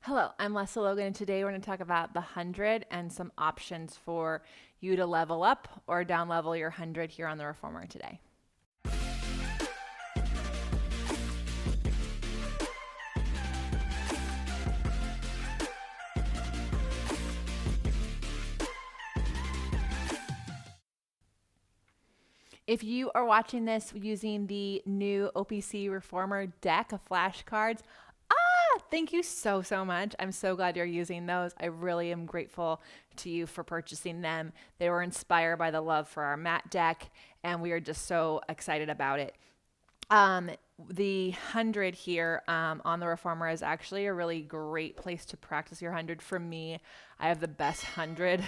Hello, I'm Lesley Logan, and today we're going to talk about the 100 and some options for you to level up or down level your 100 here on the Reformer today. If you are watching this using the new OPC Reformer deck of flashcards, thank you so much. I'm so glad you're using those. I really am grateful to you for purchasing them. They were inspired by the love for our mat deck, and we are just so excited about it. The 100 here on the Reformer is actually a really great place to practice your 100. For me, I have the best 100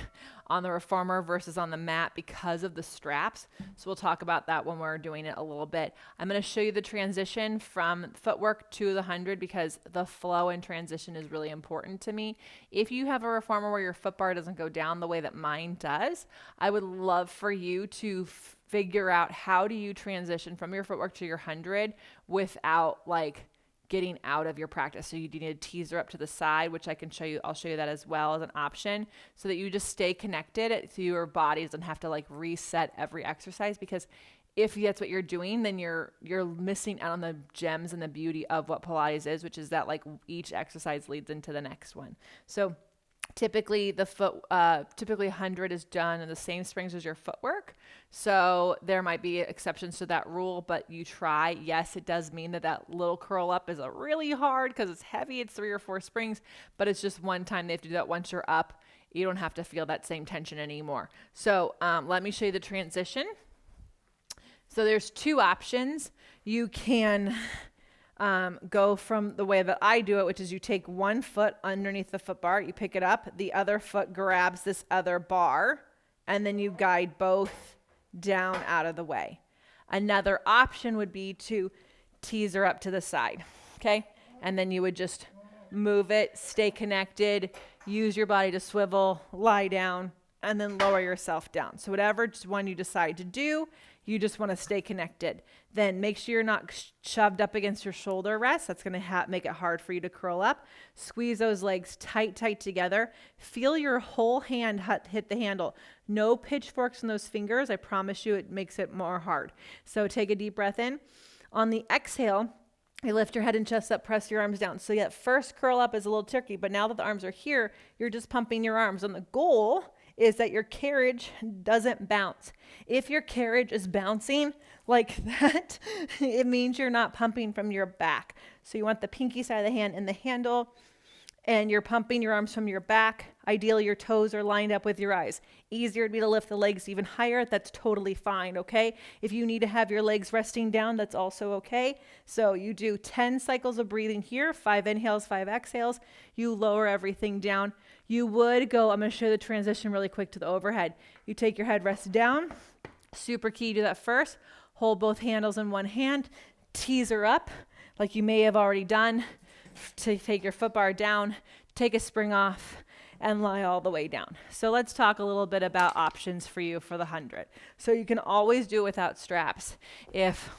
on the Reformer versus on the mat because of the straps. So we'll talk about that when we're doing it a little bit. I'm going to show you the transition from footwork to the 100 because the flow and transition is really important to me. If you have a Reformer where your foot bar doesn't go down the way that mine does, I would love for you to figure out how do you transition from your footwork to your 100 without getting out of your practice. So you do need a teaser up to the side, which I can show you. I'll show you that as well as an option so that you just stay connected to your body and have to reset every exercise, because if that's what you're doing, then you're missing out on the gems and the beauty of what Pilates is, which is that each exercise leads into the next one. So typically typically 100 is done in the same springs as your footwork. So there might be exceptions to that rule, but you try. Yes, it does mean that little curl up is really hard because it's heavy. It's 3 or 4 springs, but it's just one time. They have to do that once you're up. You don't have to feel that same tension anymore. So let me show you the transition. So there's 2 options. You can go from the way that I do it, which is you take one foot underneath the foot bar, you pick it up, the other foot grabs this other bar, and then you guide both down out of the way. Another option would be to teaser up to the side, okay? And then you would just move it, stay connected, use your body to swivel, lie down, and then lower yourself down. So whatever one you decide to do, you just want to stay connected. Then make sure you're not shoved up against your shoulder rest. That's going to make it hard for you to curl up. Squeeze those legs tight together. Feel your whole hand hit the handle. No pitchforks in those fingers. I promise you it makes it more hard. So take a deep breath in. On the exhale, you lift your head and chest up, press your arms down. So yeah, first curl up is a little tricky, but now that the arms are here, you're just pumping your arms. And the goal is that your carriage doesn't bounce. If your carriage is bouncing like that, it means you're not pumping from your back. So you want the pinky side of the hand in the handle, and you're pumping your arms from your back. Ideally, your toes are lined up with your eyes. Easier to be to lift the legs even higher. That's totally fine, okay? If you need to have your legs resting down, that's also okay. So you do 10 cycles of breathing here, 5 inhales, 5 exhales. You lower everything down. You would go, I'm going to show the transition really quick to the overhead. You take your head rest down. Super key, do that first. Hold both handles in one hand. Teaser up like you may have already done. To take your foot bar down, take a spring off, and lie all the way down. So let's talk a little bit about options for you for the 100. So you can always do it without straps if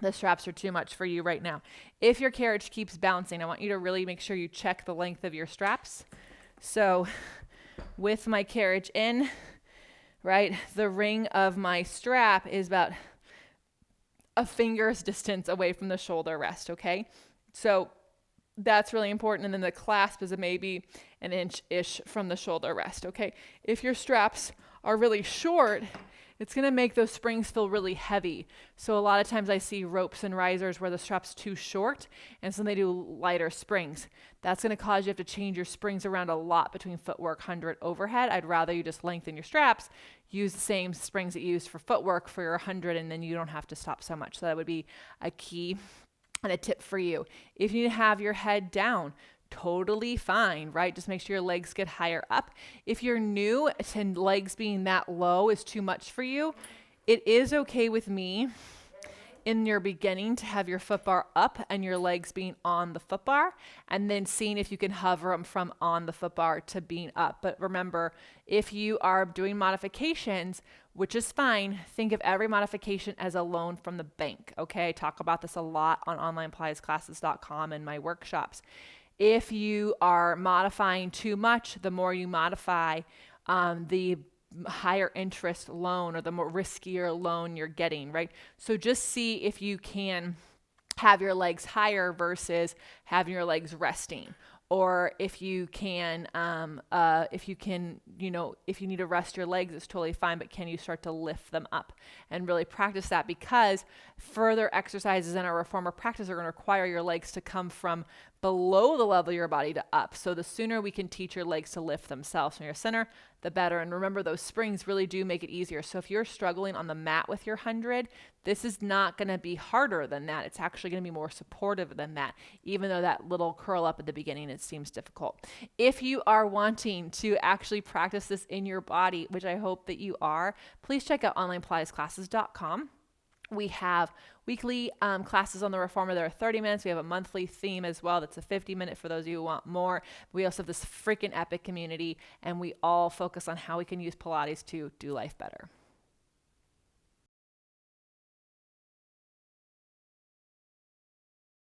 the straps are too much for you right now. If your carriage keeps bouncing, I want you to really make sure you check the length of your straps. So with my carriage in, right, the ring of my strap is about a finger's distance away from the shoulder rest, okay? So that's really important. And then the clasp is maybe an inch-ish from the shoulder rest, okay? If your straps are really short, it's going to make those springs feel really heavy. So a lot of times I see ropes and risers where the strap's too short, and so they do lighter springs. That's going to cause you to have to change your springs around a lot between footwork, 100, overhead. I'd rather you just lengthen your straps, use the same springs that you use for footwork for your 100, and then you don't have to stop so much. So that would be a key and a tip for you. If you need to have your head down, totally fine, right? Just make sure your legs get higher up. If you're new and legs being that low is too much for you, it is okay with me in your beginning to have your foot bar up and your legs being on the foot bar, and then seeing if you can hover them from on the foot bar to being up. But remember, if you are doing modifications, which is fine, think of every modification as a loan from the bank, okay? I talk about this a lot on onlinepilatesclasses.com and my workshops. If you are modifying too much, the more you modify, the higher interest loan or the more riskier loan you're getting, right? So just see if you can have your legs higher versus having your legs resting. Or if you can, if you need to rest your legs, it's totally fine, but can you start to lift them up and really practice that? Because further exercises in our reformer practice are going to require your legs to come from below the level of your body to up. So the sooner we can teach your legs to lift themselves from your center, the better. And remember, those springs really do make it easier. So if you're struggling on the mat with your 100, this is not going to be harder than that. It's actually going to be more supportive than that, even though that little curl up at the beginning, it seems difficult. If you are wanting to actually practice this in your body, which I hope that you are, please check out onlinepilatesclasses.com. We have weekly classes on the reformer that are 30 minutes. We have a monthly theme as well that's a 50-minute for those of you who want more. We also have this freaking epic community, and we all focus on how we can use Pilates to do life better.